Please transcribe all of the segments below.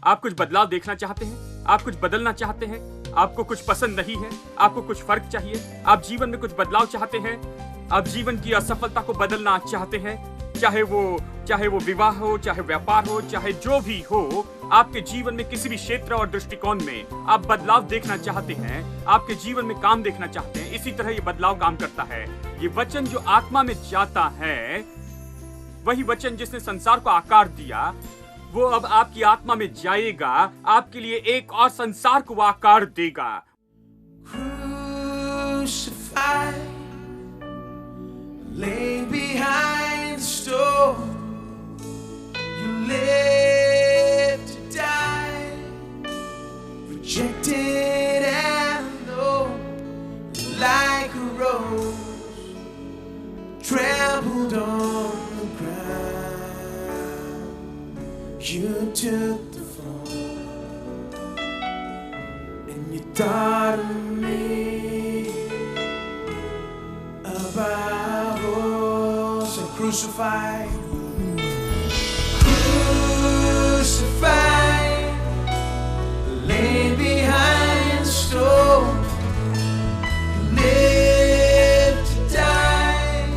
आप कुछ बदलाव देखना चाहते हैं, आप कुछ बदलना चाहते हैं, आपको कुछ पसंद नहीं है, आपको कुछ फर्क चाहिए, आप जीवन में कुछ बदलाव चाहते हैं, आप जीवन की असफलता को बदलना चाहते हैं, चाहे वो विवाह हो, चाहे व्यापार हो, चाहे जो भी हो, आपके जीवन में किसी भी क्षेत्र और दृष्टिकोण में आप बदलाव देखना चाहते हैं, आपके जीवन में काम देखना चाहते हैं, इसी तरह ये बदलाव काम करता है। ये वचन जो आत्मा में जाता है, वही वचन जिसने संसार को आकार दिया, वो अब आपकी आत्मा में जाएगा, आपके लिए एक और संसार को आकार देगा। Crucified, lay behind the stone, you live to die, rejected and alone, like a rose, trampled on the ground. You took the fall, and you taught me about us and crucified, lay behind the stone, live to die,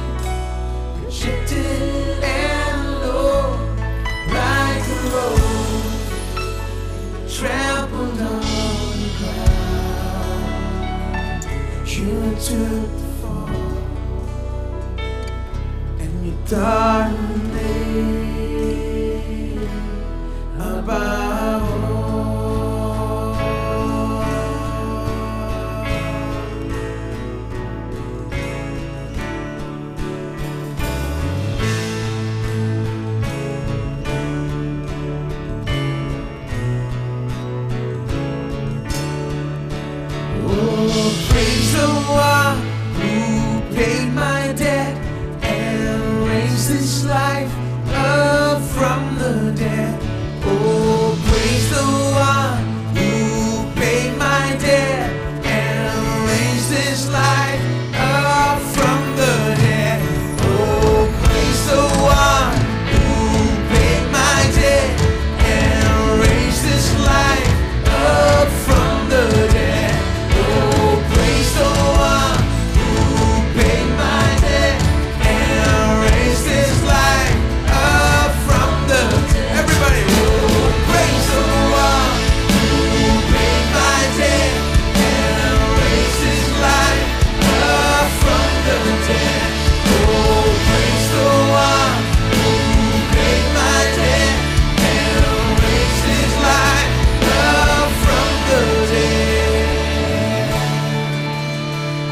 rejected and alone, like a rose, trampled on the ground. You took the fall, and you taught me about praise the one who paid my debt and raised this life up from the dead. Oh, praise the one who paid my debt and raised this life up from the dead. Oh, praise the one who paid my debt and raised this life up from the dead. Oh, praise the one who paid my debt and raised his life up from the dead. Everybody, oh, praise the one who paid my debt and raised his life up from the dead. Oh, praise the one who paid my debt and raised his life up from the dead.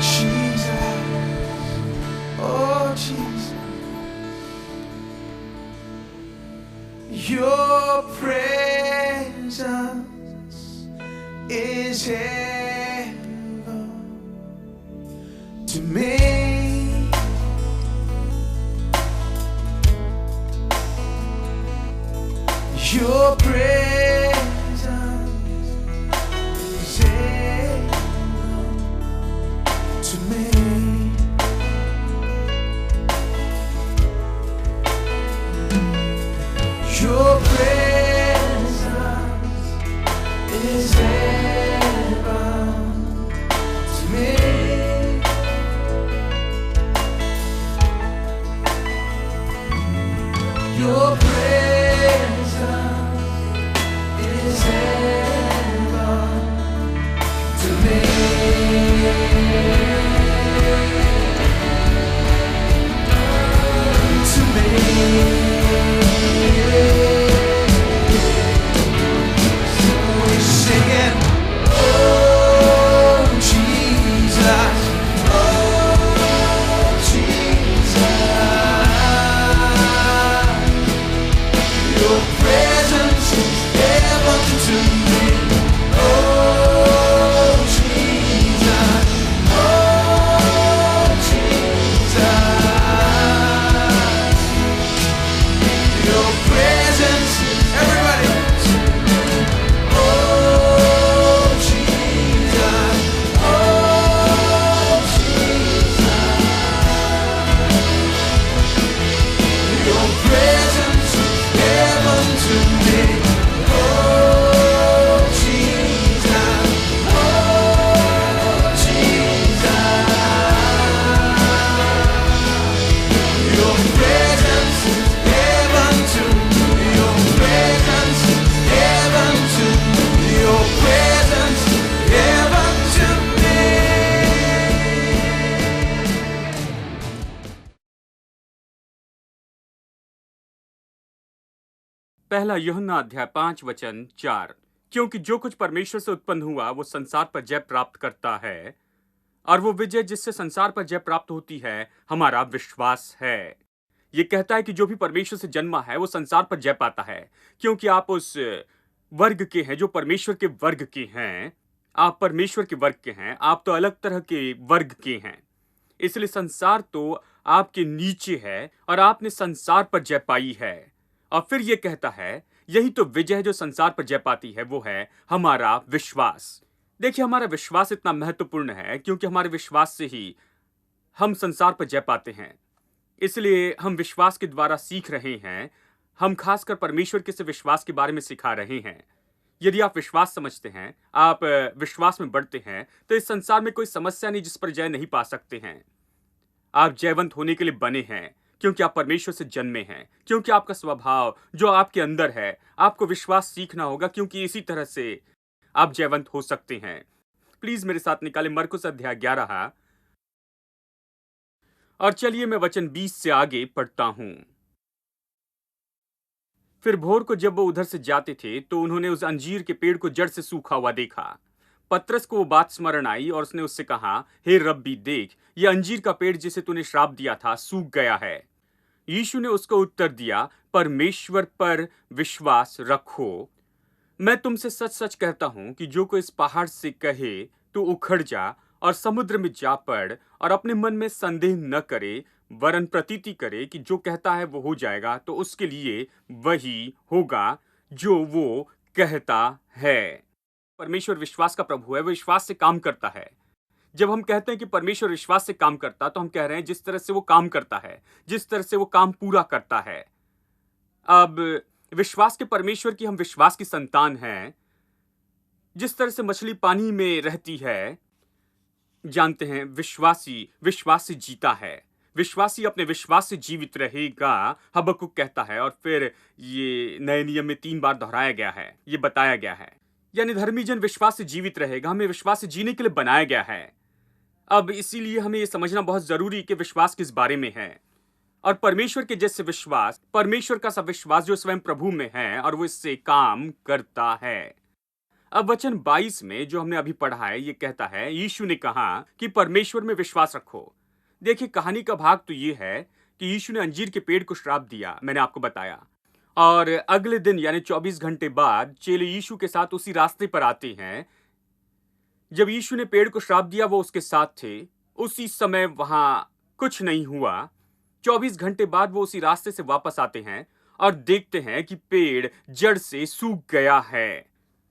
Jesus, oh Jesus, your presence is heaven to me. Your presence is heaven to me. Your presence is heaven to me. Your presence is heaven to me. To me. We're singing, oh Jesus, oh Jesus. पहला यूहन्ना अध्याय 5 वचन 4। क्योंकि जो कुछ परमेश्वर से उत्पन्न हुआ वो संसार पर जय प्राप्त करता है, और वो विजय जिससे संसार पर जय प्राप्त होती है हमारा विश्वास है। ये कहता है कि जो भी परमेश्वर से जन्मा है वो संसार पर जय पाता है, क्योंकि आप उस वर्ग के हैं जो परमेश्वर के वर्ग के हैं। आप परमेश्वर के वर्ग के हैं, आप तो अलग तरह के वर्ग के हैं। इसलिए संसार तो आपके नीचे है और आपने संसार पर जय पाई है। और फिर ये कहता है यही तो विजय है जो संसार पर जय पाती है, वो है हमारा विश्वास। देखिए, हमारा विश्वास इतना महत्वपूर्ण है क्योंकि हमारे विश्वास से ही हम संसार पर जय पाते हैं। इसलिए हम विश्वास के द्वारा सीख रहे हैं। हम खासकर परमेश्वर के से विश्वास के बारे में सिखा रहे हैं। यदि आप विश्वास समझते हैं, आप विश्वास में बढ़ते हैं, तो इस संसार में कोई समस्या नहीं जिस पर जय नहीं पा सकते हैं। आप जयवंत होने के लिए बने हैं क्योंकि आप परमेश्वर से जन्मे हैं, क्योंकि आपका स्वभाव जो आपके अंदर है, आपको विश्वास सीखना होगा, क्योंकि इसी तरह से आप जयवंत हो सकते हैं। प्लीज मेरे साथ निकालें मरकुस अध्याय 11 और चलिए मैं वचन 20 से आगे पढ़ता हूं। फिर भोर को जब वो उधर से जाते थे तो उन्होंने उस अंजीर के पेड़ को जड़ से सूखा हुआ देखा। पतरस को वो बात स्मरण आई और उसने उससे कहा, हे रब्बी, देख, ये अंजीर का पेड़ जिसे तूने श्राप दिया था सूख गया है। यीशु ने उसको उत्तर दिया, परमेश्वर पर विश्वास रखो। मैं तुमसे सच सच कहता हूं कि जो कोई इस पहाड़ से कहे तू उखड़ जा और समुद्र में जा पड़, और अपने मन में संदेह न करे वरन प्रतीति करे कि जो कहता है वो हो जाएगा, तो उसके लिए वही होगा जो वो कहता है। परमेश्वर विश्वास का प्रभु है, वो विश्वास से काम करता है। जब हम कहते हैं कि परमेश्वर विश्वास से काम करता, तो हम कह रहे हैं जिस तरह से वो काम करता है, जिस तरह से वो काम पूरा करता है। अब विश्वास के परमेश्वर की हम विश्वास की संतान हैं। जिस तरह से मछली पानी में रहती है, जानते हैं, विश्वासी विश्वास से जीता है। विश्वासी अपने विश्वास से जीवित रहेगा, हबक्कुक कहता है। और फिर ये नए नियम में 3 बार दोहराया गया है, ये बताया गया है। यानी धर्मी जन विश्वास से जीवित रहेगा। हमें विश्वास से जीने के लिए बनाया गया है। अब इसीलिए हमें यह समझना बहुत जरूरी कि विश्वास किस बारे में है। और परमेश्वर के जैसे विश्वास, परमेश्वर का सा विश्वास जो स्वयं प्रभु में है और वो इससे काम करता है। अब वचन 22 में जो हमने अभी पढ़ा है, ये कहता है, यीशु ने कहा कि परमेश्वर में विश्वास रखो। देखिए, कहानी का भाग तो ये है कि यीशु ने अंजीर के पेड़ को श्राप दिया, मैंने आपको बताया। और अगले दिन यानी 24 घंटे बाद चेले यीशु के साथ उसी रास्ते पर आते हैं। जब यीशु ने पेड़ को श्राप दिया, वो उसके साथ थे। उसी समय वहां कुछ नहीं हुआ। 24 घंटे बाद वो उसी रास्ते से वापस आते हैं और देखते हैं कि पेड़ जड़ से सूख गया है।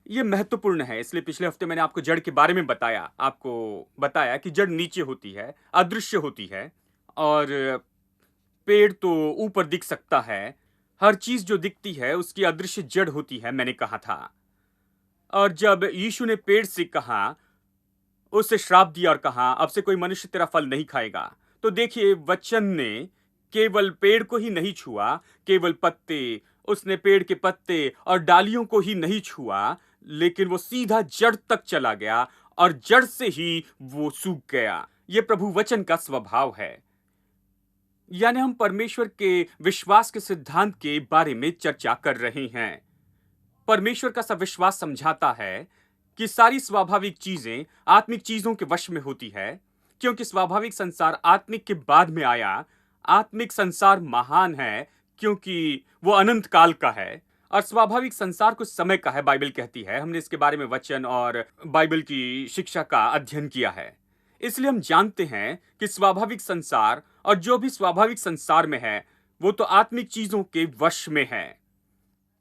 यह महत्वपूर्ण है, इसलिए पिछले हफ्ते मैंने आपको जड़ के बारे में बताया। आपको बताया कि जड़ नीचे होती है, अदृश्य होती है, और पेड़ तो ऊपर दिख सकता है। हर चीज जो दिखती है उसकी अदृश्य जड़ होती है, मैंने कहा था। और जब यीशु ने पेड़ से कहा, उसे श्राप दिया और कहा, अब से कोई मनुष्य तेरा फल नहीं खाएगा, तो देखिए, वचन ने केवल पेड़ को ही नहीं छुआ, केवल पत्ते, उसने पेड़ के पत्ते और डालियों को ही नहीं छुआ, लेकिन वो सीधा जड़ तक चला गया और जड़ से ही वो सूख गया। ये प्रभु वचन का स्वभाव है। यानी हम परमेश्वर के विश्वास के सिद्धांत के बारे में चर्चा कर रहे हैं। परमेश्वर का सब विश्वास समझाता है कि सारी स्वाभाविक चीजें आत्मिक चीजों के वश में होती है, क्योंकि स्वाभाविक संसार आत्मिक के बाद में आया। आत्मिक संसार महान है क्योंकि वो अनंत काल का है, और स्वाभाविक संसार कुछ समय का है, बाइबल कहती है। हमने इसके बारे में वचन और बाइबल की शिक्षा का अध्ययन किया है। इसलिए हम जानते हैं कि स्वाभाविक संसार और जो भी स्वाभाविक संसार में है वो तो आत्मिक चीजों के वश में है।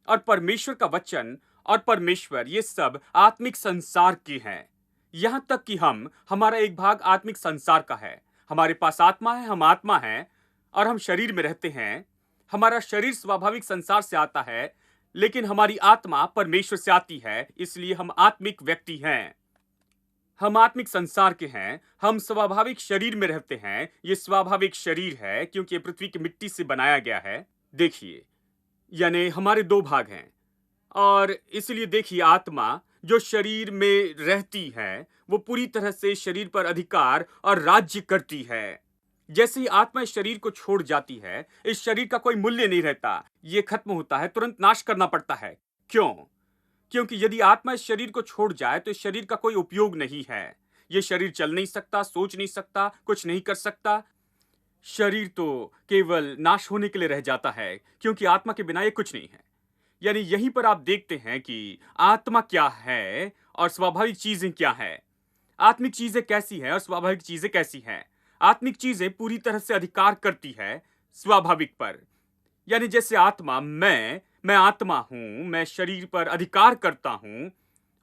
और परमेश्वर का वचन और परमेश्वर, ये सब आत्मिक संसार के हैं। यहां तक कि हमारा एक भाग आत्मिक संसार का है। हमारे पास आत्मा है, हम आत्मा हैं और हम शरीर में रहते हैं। हमारा शरीर स्वाभाविक संसार से आता है, लेकिन हमारी आत्मा परमेश्वर से आती है, इसलिए हम आत्मिक व्यक्ति हैं। हम आत्मिक संसार के हैं। हम स्वाभाविक शरीर में रहते हैं। ये स्वाभाविक शरीर है क्योंकि ये पृथ्वी की मिट्टी से बनाया गया है। देखिए, यानी हमारे 2 भाग हैं, और इसलिए देखिए, आत्मा जो शरीर में रहती है वो पूरी तरह से शरीर पर अधिकार और राज्य करती है। जैसे ही आत्मा इस शरीर को छोड़ जाती है, इस शरीर का कोई मूल्य नहीं रहता, ये खत्म होता है, तुरंत नाश करना पड़ता है। क्यों? क्योंकि यदि आत्मा इस शरीर को छोड़ जाए तो इस शरीर का कोई उपयोग नहीं है। ये शरीर चल नहीं सकता, सोच नहीं सकता, कुछ नहीं कर सकता। शरीर तो केवल नाश होने के लिए रह जाता है, क्योंकि आत्मा के बिना ये कुछ नहीं है। यानी यहीं पर आप देखते हैं कि आत्मा क्या है और स्वाभाविक चीजें क्या है। आत्मिक चीजें कैसी हैं और स्वाभाविक चीजें कैसी हैं। आत्मिक चीजें पूरी तरह से अधिकार करती है स्वाभाविक पर। यानी जैसे आत्मा, मैं आत्मा हूं, मैं शरीर पर अधिकार करता हूं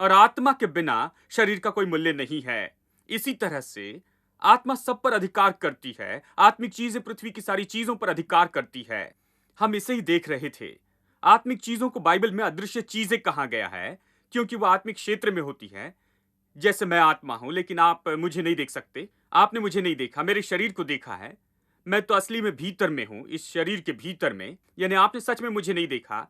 और आत्मा के बिना शरीर का कोई मूल्य नहीं है। इसी तरह से आत्मा सब पर अधिकार करती है। आत्मिक चीजें पृथ्वी की सारी चीजों पर अधिकार करती है। हम इसे ही देख रहे थे। आत्मिक चीजों को बाइबल में अदृश्य चीजें कहा गया है, क्योंकि वह आत्मिक क्षेत्र में होती है। जैसे मैं आत्मा हूं, लेकिन आप मुझे नहीं देख सकते। आपने मुझे नहीं देखा, मेरे शरीर को देखा है। मैं तो असली में भीतर में हूं, इस शरीर के भीतर में। यानी आपने सच में मुझे नहीं देखा,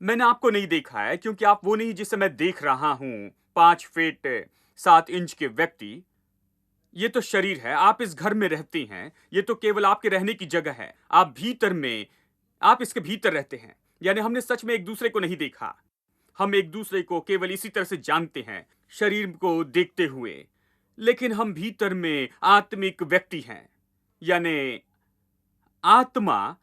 मैंने आपको नहीं देखा है, क्योंकि आप वो नहीं जिसे मैं देख रहा हूं। 5 फीट 7 इंच के व्यक्ति, ये तो शरीर है। आप इस घर में रहते हैं, ये तो केवल आपके रहने की जगह है। आप भीतर में, आप इसके भीतर रहते हैं। यानी हमने सच में एक दूसरे को नहीं देखा। हम एक दूसरे को केवल इसी तरह से जानते हैं, शरीर को देखते हुए। लेकिन हम भीतर में आत्मिक व्यक्ति हैं। यानी आत्मा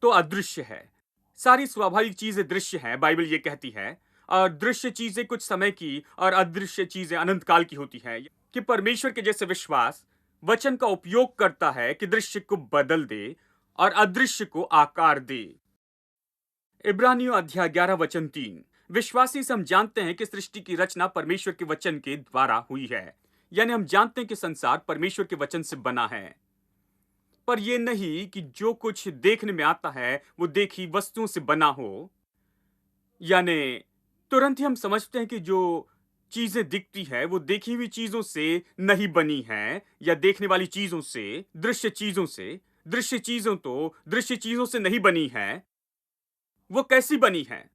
तो अदृश्य है। सारी स्वाभाविक चीजें दृश्य हैं, बाइबल ये कहती है। और दृश्य चीजें कुछ समय की और अदृश्य चीजें अनंत काल की होती हैं। कि परमेश्वर के जैसे विश्वास वचन का उपयोग करता है कि दृश्य को बदल दे और अदृश्य को आकार दे। इब्रानियों अध्याय 11 वचन 3। विश्वासी से हम जानते हैं कि सृष्टि की रचना परमेश्वर के वचन के द्वारा हुई है। यानी हम जानते हैं कि संसार परमेश्वर के वचन से बना है। पर यह नहीं कि जो कुछ देखने में आता है वो देखी वस्तुओं से बना हो। यानी तुरंत ही हम समझते हैं कि जो चीजें दिखती है वो देखी हुई चीजों से नहीं बनी है, या देखने वाली चीजों से, दृश्य चीजों से। दृश्य चीजों तो दृश्य चीजों से नहीं बनी है। वो कैसी बनी है?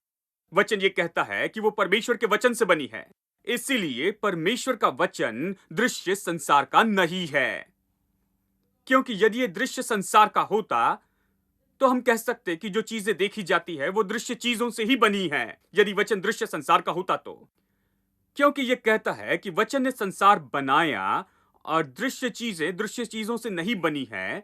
वचन ये कहता है कि वो परमेश्वर के वचन से बनी है। इसीलिए परमेश्वर का वचन दृश्य संसार का नहीं है। क्योंकि यदि ये दृश्य संसार का होता तो हम कह सकते कि जो चीजें देखी जाती है वो दृश्य चीजों से ही बनी है। यदि वचन दृश्य संसार का होता तो, क्योंकि ये कहता है कि वचन ने संसार बनाया और दृश्य चीजें दृश्य चीजों से नहीं बनी है।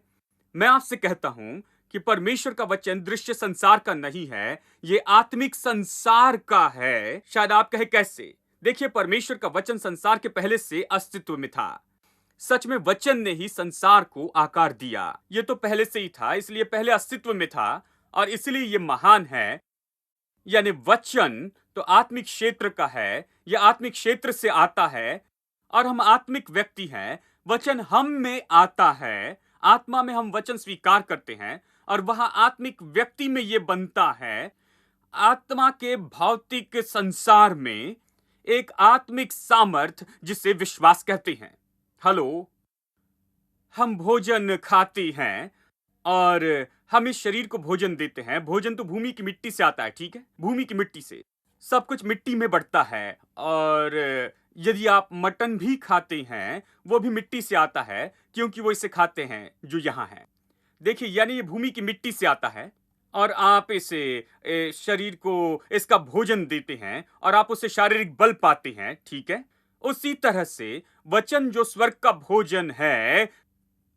मैं आपसे कहता हूं कि परमेश्वर का वचन दृश्य संसार का नहीं है, ये आत्मिक संसार का है। शायद आप कहे कैसे? देखिए, परमेश्वर का वचन संसार के पहले से अस्तित्व में था। सच में वचन ने ही संसार को आकार दिया। ये तो पहले से ही था, इसलिए पहले अस्तित्व में था और इसलिए ये महान है। यानी वचन तो आत्मिक क्षेत्र का है, यह आत्मिक क्षेत्र से आता है और हम आत्मिक व्यक्ति हैं। वचन हम में आता है, आत्मा में हम वचन स्वीकार करते हैं और वहां आत्मिक व्यक्ति में यह बनता है। आत्मा के भौतिक संसार में एक आत्मिक सामर्थ जिसे विश्वास कहते हैं। हेलो, हम भोजन खाते हैं और हम इस शरीर को भोजन देते हैं। भोजन तो भूमि की मिट्टी से आता है, ठीक है? भूमि की मिट्टी से सब कुछ मिट्टी में बढ़ता है। और यदि आप मटन भी खाते हैं वो भी मिट्टी से आता है, क्योंकि वो इसे खाते हैं जो यहाँ है। देखिए, यानी ये भूमि की मिट्टी से आता है और आप इसे शरीर को इसका भोजन देते हैं और आप उससे शारीरिक बल पाते हैं, ठीक है? उसी तरह से वचन जो स्वर्ग का भोजन है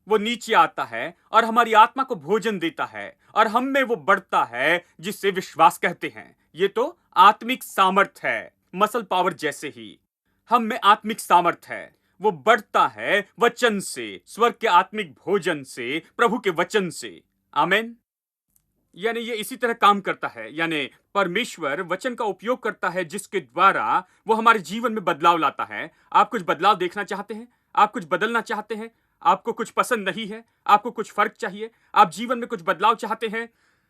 वो नीचे आता है और हमारी आत्मा को भोजन देता है और हम में वो बढ़ता है, जिससे विश्वास कहते हैं। ये तो आत्मिक सामर्थ है, मसल पावर जैसे ही हम में आत्मिक सामर्थ है। वो बढ़ता है वचन से, स्वर्ग के आत्मिक भोजन से, प्रभु के वचन से। आमीन। यानी ये इसी तरह काम करता है। यानी परमेश्वर वचन का उपयोग करता है जिसके द्वारा वो हमारे जीवन में बदलाव लाता है। आप कुछ बदलाव देखना चाहते हैं, आप कुछ बदलना चाहते हैं, आपको कुछ पसंद नहीं है, आपको कुछ फर्क चाहिए, आप जीवन में कुछ बदलाव चाहते हैं,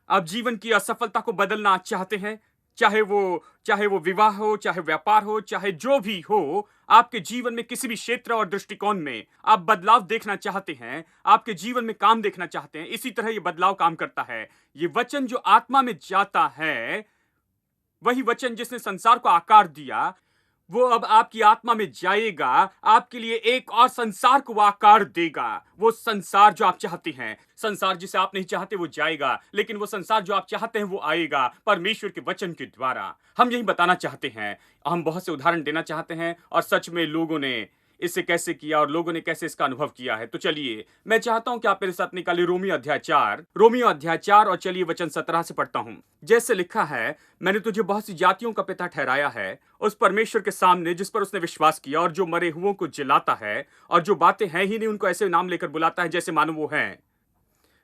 आप जीवन की असफलता को बदलना चाहते हैं, चाहे वो विवाह हो, चाहे व्यापार हो, चाहे जो भी हो, आपके जीवन में किसी भी क्षेत्र और दृष्टिकोण में आप बदलाव देखना चाहते हैं, आपके जीवन में काम देखना चाहते हैं। इसी तरह ये बदलाव काम करता है। ये वचन जो आत्मा में जाता है, वही वचन जिसने संसार को आकार दिया, वो अब आपकी आत्मा में जाएगा, आपके लिए एक और संसार को वो आकार देगा। वो संसार जो आप चाहते हैं, संसार जिसे आप नहीं चाहते वो जाएगा, लेकिन वो संसार जो आप चाहते हैं वो आएगा परमेश्वर के वचन के द्वारा। हम यही बताना चाहते हैं, हम बहुत से उदाहरण देना चाहते हैं और सच में लोगों ने इसे कैसे किया और लोगों ने कैसे इसका अनुभव किया है। तो चलिए, मैं चाहता हूं कि आप मेरे साथ निकालिए रोमियो अध्याय 4 और चलिए वचन 17 से पढ़ता हूं। जैसे लिखा है, मैंने तुझे बहुत सी जातियों का पिता ठहराया है, उस परमेश्वर के सामने जिस पर उसने विश्वास किया और जो मरे हुओं को जिलाता है और जो बातें हैं ही नहीं उनको ऐसे नाम लेकर बुलाता है जैसे मानो वो हैं।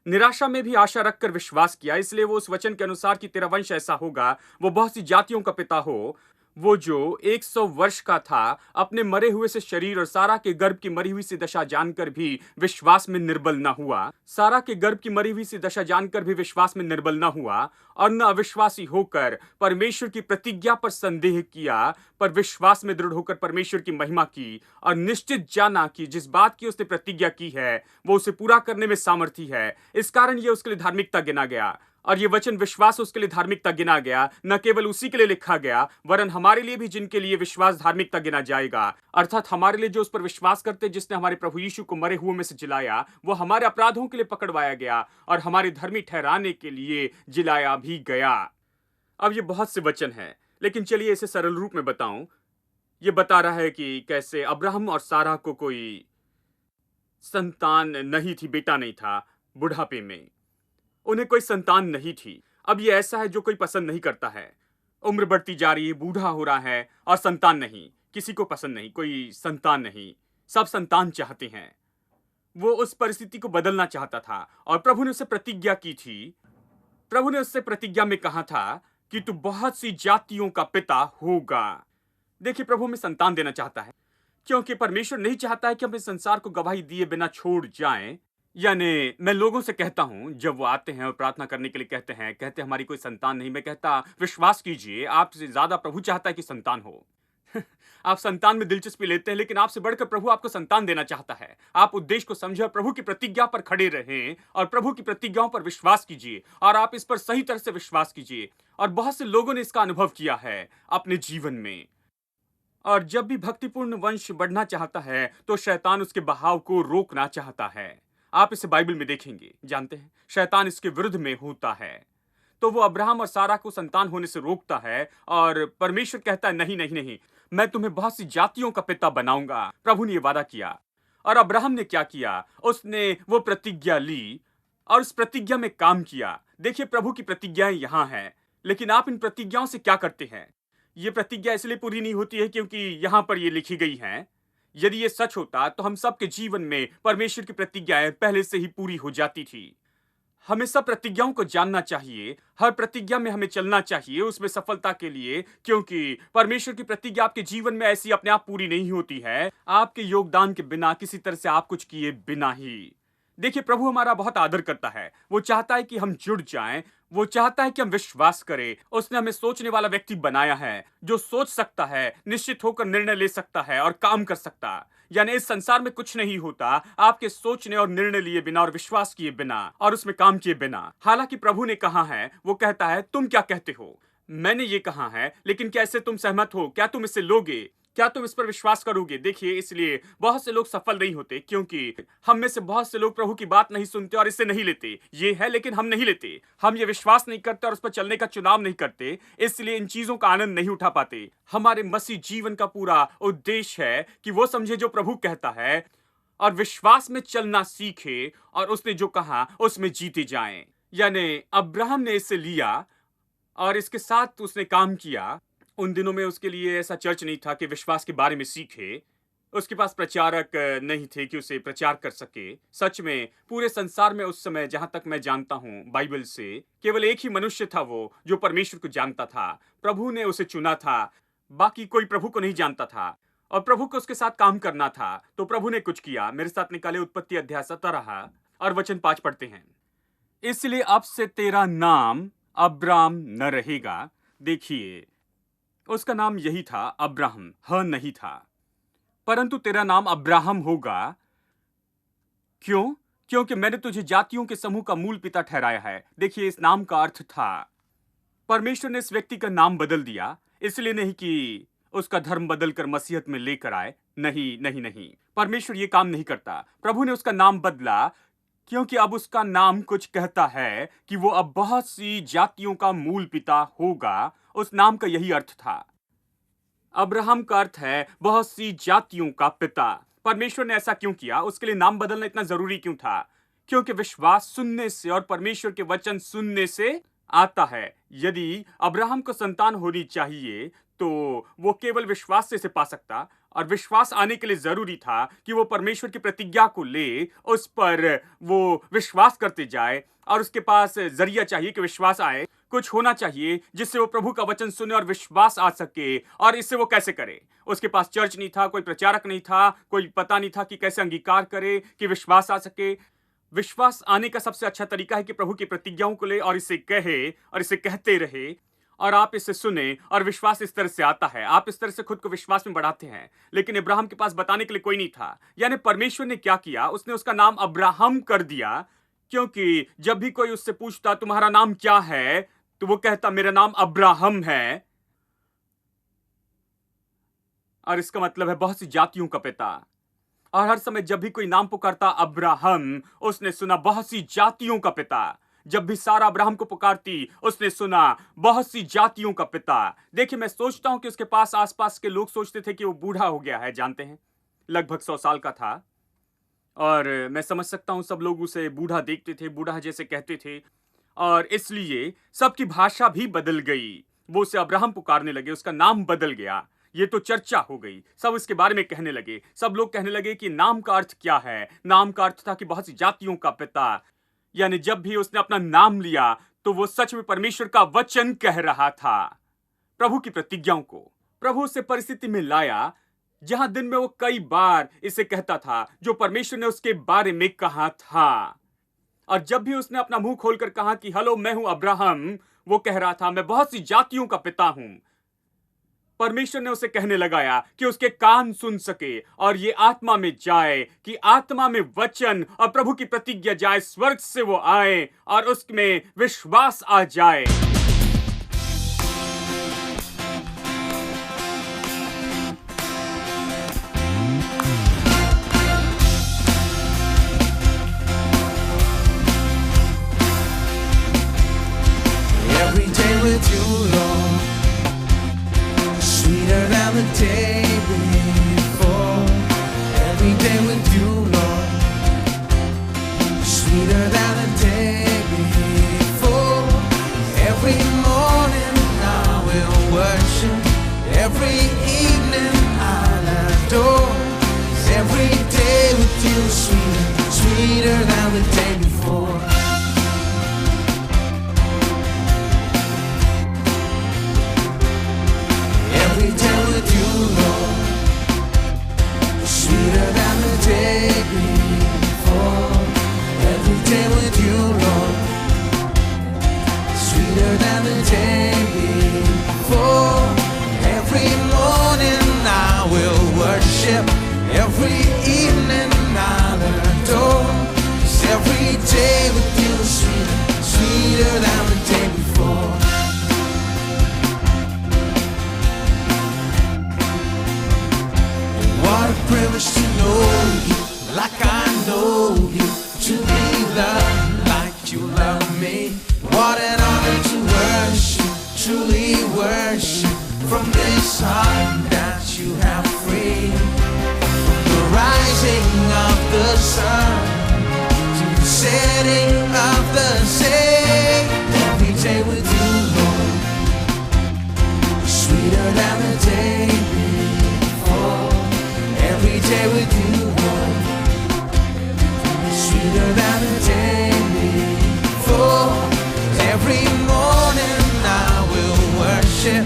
निराशा में भी आशा रखकर विश्वास किया, इसलिए वो उस वचन के अनुसार कि तेरा वंश ऐसा होगा, वो बहुत सी जातियों का पिता हो। वो जो 100 वर्ष का था, अपने मरे हुए से शरीर और सारा के गर्भ की मरी हुई सी दशा जानकर भी विश्वास में निर्बल न हुआ। सारा के गर्भ की मरी हुई सी दशा जानकर भी विश्वास में निर्बल न हुआ और न अविश्वासी होकर परमेश्वर की प्रतिज्ञा पर संदेह किया, पर विश्वास में दृढ़ होकर परमेश्वर की महिमा की और निश्चित जाना कि जिस बात की उसने प्रतिज्ञा की है वो उसे पूरा करने में सामर्थी है। इस कारण ये उसके लिए धार्मिकता गिना गया। और ये वचन विश्वास उसके लिए धार्मिकता गिना गया, न केवल उसी के लिए लिखा गया वरन हमारे लिए भी, जिनके लिए विश्वास धार्मिकता गिना जाएगा। अर्थात हमारे लिए जो उस पर विश्वास करते, जिसने हमारे प्रभु यीशु को मरे हुओं में से जिलाया, वो हमारे अपराधों के लिए पकड़वाया गया और हमारे धर्मी ठहराने के लिए जिलाया भी गया। अब ये बहुत से वचन हैं, लेकिन चलिए इसे सरल रूप में बताऊं। ये बता रहा है कि कैसे अब्राहम और सारा को कोई संतान नहीं थी, बेटा नहीं था। बुढ़ापे में उन्हें कोई संतान नहीं थी। अब ये ऐसा है जो कोई पसंद नहीं करता है। उम्र बढ़ती जा रही है, बूढ़ा हो रहा है और संतान नहीं, किसी को पसंद नहीं, कोई संतान नहीं, सब संतान चाहते हैं। वो उस परिस्थिति को बदलना चाहता था और प्रभु ने उससे प्रतिज्ञा की थी। प्रभु ने उससे प्रतिज्ञा में कहा था कि तू बहुत सी जातियों का पिता होगा। देखिए, प्रभु हमें संतान देना चाहता है, क्योंकि परमेश्वर नहीं चाहता है कि हम इस संसार को गवाही दिए बिना छोड़ जाएं। यानी मैं लोगों से कहता हूं, जब वो आते हैं और प्रार्थना करने के लिए कहते हमारी कोई संतान नहीं, मैं कहता विश्वास कीजिए, आपसे ज्यादा प्रभु चाहता है कि संतान हो। आप संतान में दिलचस्पी लेते हैं, लेकिन आपसे बढ़कर प्रभु आपको संतान देना चाहता है। आप उद्देश्य को समझे और प्रभु की प्रतिज्ञा पर खड़े रहें और प्रभु की प्रतिज्ञाओं पर विश्वास कीजिए और आप इस पर सही तरह से विश्वास कीजिए। और बहुत से लोगों ने इसका अनुभव किया है अपने जीवन में। और जब भी भक्तिपूर्ण वंश बढ़ना चाहता है तो शैतान उसके बहाव को रोकना चाहता है। आप इसे बाइबल में देखेंगे, जानते हैं शैतान इसके विरुद्ध में होता है। तो वो अब्राहम और सारा को संतान होने से रोकता है और परमेश्वर कहता है नहीं नहीं नहीं, मैं तुम्हें बहुत सी जातियों का पिता बनाऊंगा। प्रभु ने ये वादा किया और अब्राहम ने क्या किया, उसने वो प्रतिज्ञा ली और उस प्रतिज्ञा में काम किया। देखिए, प्रभु की प्रतिज्ञाएं यहां हैं, लेकिन आप इन प्रतिज्ञाओं से क्या करते हैं? ये प्रतिज्ञा इसलिए पूरी नहीं होती है क्योंकि यहां पर ये लिखी गई हैं। यदि ये सच होता तो हम सबके जीवन में परमेश्वर की प्रतिज्ञाएं पहले से ही पूरी हो जाती थी। हमें सब प्रतिज्ञाओं को जानना चाहिए, हर प्रतिज्ञा में हमें चलना चाहिए उसमें सफलता के लिए, क्योंकि परमेश्वर की प्रतिज्ञा आपके जीवन में ऐसी अपने आप पूरी नहीं होती है, आपके योगदान के बिना, किसी तरह से आप कुछ किए बिना ही। देखिए, प्रभु हमारा बहुत आदर करता है। वो चाहता है कि हम जुड़ जाएं, वो चाहता है कि हम विश्वास करें। उसने हमें सोचने वाला व्यक्ति बनाया है, जो सोच सकता है, निश्चित होकर निर्णय ले सकता है और काम कर सकता। यानी इस संसार में कुछ नहीं होता आपके सोचने और निर्णय लिए बिना और विश्वास किए बिना और उसमें काम किए बिना। हालांकि प्रभु ने कहा है, वो कहता है तुम क्या कहते हो, मैंने ये कहा है, लेकिन कैसे तुम सहमत हो? क्या तुम इसे लोगे? क्या तुम इस पर विश्वास करोगे? देखिए, इसलिए बहुत से लोग सफल नहीं होते, क्योंकि हम में से बहुत से लोग प्रभु की बात नहीं सुनते और इसे नहीं लेते। ये है, लेकिन हम नहीं लेते, हम ये विश्वास नहीं करते और उस पर चलने का चुनाव नहीं करते, इसलिए इन चीजों का आनंद नहीं उठा पाते। हमारे मसीह जीवन का पूरा उद्देश्य है कि वो समझे जो प्रभु कहता है और विश्वास में चलना सीखे और उसने जो कहा उसमें जीते जाएं। यानी अब्राहम ने इसे लिया और इसके साथ उसने काम किया। उन दिनों में उसके लिए ऐसा चर्च नहीं था कि विश्वास के बारे में सीखे। उसके पास प्रचारक नहीं थे कि उसे प्रचार कर सके। सच में पूरे संसार में उस समय, जहां तक मैं जानता हूं बाइबल से, केवल एक ही मनुष्य था वो जो परमेश्वर को जानता था। प्रभु ने उसे चुना था, बाकी कोई प्रभु को नहीं जानता था और प्रभु को उसके साथ काम करना था। तो प्रभु ने कुछ किया। मेरे साथ निकाले उत्पत्ति अध्याय 17 और वचन 5 पढ़ते हैं। इसलिए अब से तेरा नाम अब्राम न रहेगा। देखिए, उसका नाम यही था, अब्राहम, नहीं था, परंतु तेरा नाम अब्राहम होगा। क्यों? क्योंकि मैंने तुझे जातियों के समूह का मूल पिता ठहराया है। देखिए, इस नाम का अर्थ था, परमेश्वर ने इस व्यक्ति का नाम बदल दिया, इसलिए नहीं कि उसका धर्म बदलकर मसीहत में लेकर आए। नहीं नहीं नहीं, परमेश्वर ये काम नहीं करता। प्रभु ने उसका नाम बदला क्योंकि अब उसका नाम कुछ कहता है कि वो अब बहुत सी जातियों का मूल पिता होगा। उस नाम का यही अर्थ था। अब्राहम का अर्थ है बहुत सी जातियों का पिता। परमेश्वर ने ऐसा क्यों किया? उसके लिए नाम बदलना इतना जरूरी क्यों था? क्योंकि विश्वास सुनने से और परमेश्वर के वचन सुनने से आता है। यदि अब्राहम को संतान होनी चाहिए तो वो केवल विश्वास से पा सकता, और विश्वास आने के लिए जरूरी था कि वो परमेश्वर की प्रतिज्ञा को ले, उस पर वो विश्वास करते जाए, और उसके पास जरिया चाहिए कि विश्वास आए। कुछ होना चाहिए जिससे वो प्रभु का वचन सुने और विश्वास आ सके। और इससे वो कैसे करे? उसके पास चर्च नहीं था, कोई प्रचारक नहीं था, कोई पता नहीं था कि कैसे अंगीकार करे कि विश्वास आ सके। विश्वास आने का सबसे अच्छा तरीका है कि प्रभु की प्रतिज्ञाओं को ले और इसे कहे और इसे कहते रहे, और आप इसे सुने, और विश्वास इस तरह से आता है। आप इस तरह से खुद को विश्वास में बढ़ाते हैं। लेकिन अब्राहम के पास बताने के लिए कोई नहीं था। यानी परमेश्वर ने क्या किया? उसने उसका नाम अब्राहम कर दिया, क्योंकि जब भी कोई उससे पूछता तुम्हारा नाम क्या है, तो वो कहता मेरा नाम अब्राहम है, और इसका मतलब है बहुत सी जातियों का पिता। और हर समय जब भी कोई नाम पुकारता अब्राहम, उसने सुना बहुत सी जातियों का पिता। जब भी सारा अब्राहम को पुकारती, उसने सुना बहुत सी जातियों का पिता। देखिए, मैं सोचता हूं कि उसके पास आसपास के लोग सोचते थे कि वो बूढ़ा हो गया है। जानते हैं, लगभग 100 साल का था, और मैं समझ सकता हूं सब लोग उसे बूढ़ा देखते थे, बूढ़ा जैसे कहते थे, और इसलिए सबकी भाषा भी बदल गई। वो उसे अब्राहम पुकारने लगे, उसका नाम बदल गया। ये तो चर्चा हो गई, सब इसके बारे में कहने लगे। सब लोग कहने लगे कि नाम का अर्थ क्या है। नाम का अर्थ था कि बहुत सी जातियों का पिता। यानी जब भी उसने अपना नाम लिया तो वो सच में परमेश्वर का वचन कह रहा था, प्रभु की प्रतिज्ञाओं को। प्रभु उसे परिस्थिति में लाया जहां दिन में वो कई बार इसे कहता था जो परमेश्वर ने उसके बारे में कहा था। और जब भी उसने अपना मुंह खोलकर कहा कि हेलो मैं हूं अब्राहम, वो कह रहा था मैं बहुत सी जातियों का पिता हूं। परमेश्वर ने उसे कहने लगाया कि उसके कान सुन सके और ये आत्मा में जाए, कि आत्मा में वचन और प्रभु की प्रतिज्ञा जाए, स्वर्ग से वो आए और उसमें विश्वास आ जाए। Every day with you, Lord, sweeter than the day before. Every day with you, Lord, sweeter than the day before. Every morning I will worship, every evening I'll adore. Every day with you, sweeter, sweeter than the day before. Every day with you, Lord, sweeter than the day before. Every day with you, Lord, sweeter than the day before. Every morning I will worship, every evening I'll adore. 'Cause every day with you, sweeter, sweeter than the day before. What a privilege to know you like I know you, to be loved like you love me. What an honor to worship, truly worship, from this heart that you have freed. From the rising of the sun to the setting of the same. Every day with you, Lord, sweeter than the day before. Every day with you, Lord, sweeter than the day before. Every morning I will worship,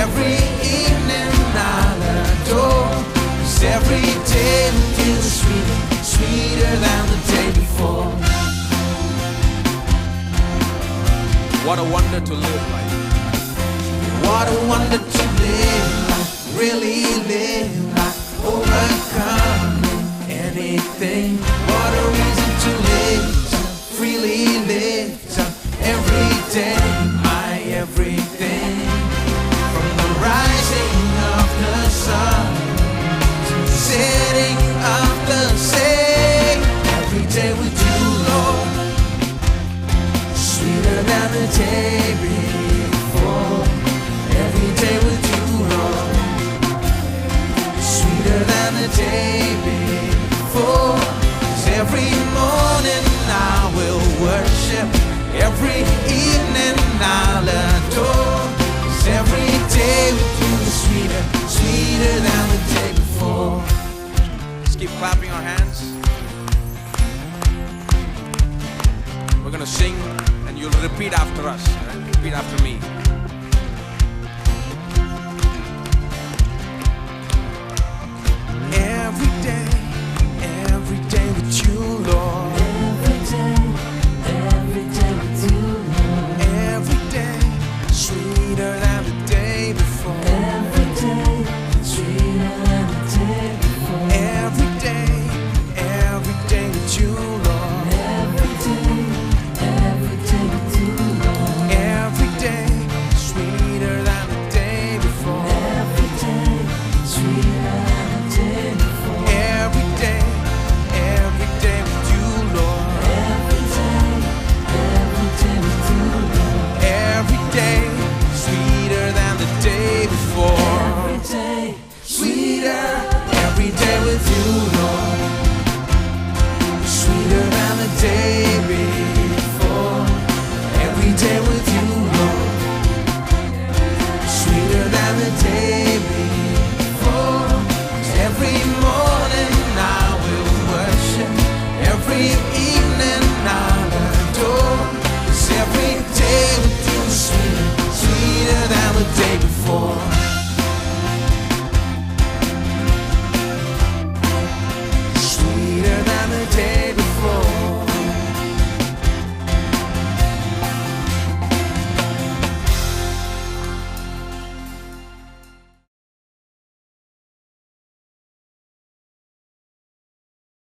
every evening I'll adore. 'Cause every day with you is sweeter, sweeter than the day before. What a wonder to live like. What a wonder to live like, really live like, overcoming anything. What a reason to live, to freely live, to every day, my everything. From the rising of the than the day before. Every day with you, Lord, sweeter than the day before. 'Cause every morning I will worship, every evening I'll adore. 'Cause every day with you is sweeter, sweeter than the day before. Let's keep clapping our hands. We're gonna sing and you'll repeat after us. Right? Repeat after me.